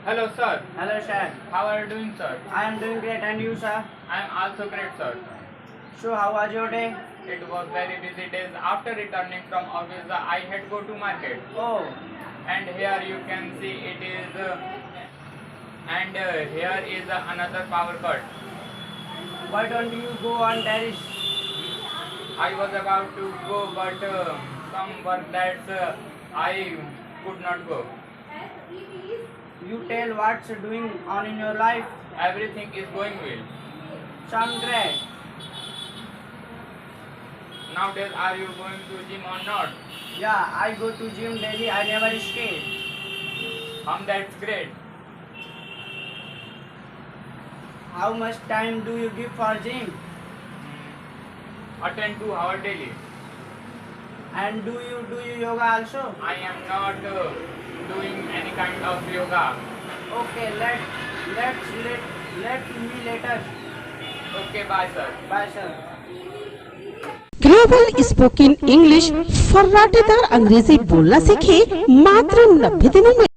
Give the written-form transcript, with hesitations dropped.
Hello, sir. Hello, sir. How are you doing, sir? I am doing great, and you, sir? I am also great, sir. So, how was your day? It was very busy days. After returning from office, I had go to market. Oh, And here you can see it is, here is another power cut. why don't you go on terrace? I was about to go, but some work that I could not go. You tell what's doing on in your life. Everything is going well. Sound great. Nowadays, are you going to gym or not? Yeah, I go to gym daily. I never escape. That's great. How much time do you give for gym? Attend 2 hours daily. And do you yoga also? I am not doing any kind of yoga. Okay, let me later. Okay, bye, sir. Bye, sir. Global spoken English फर्राटेदार अंग्रेजी बोलना सीखे मात्र 90 दिनों में।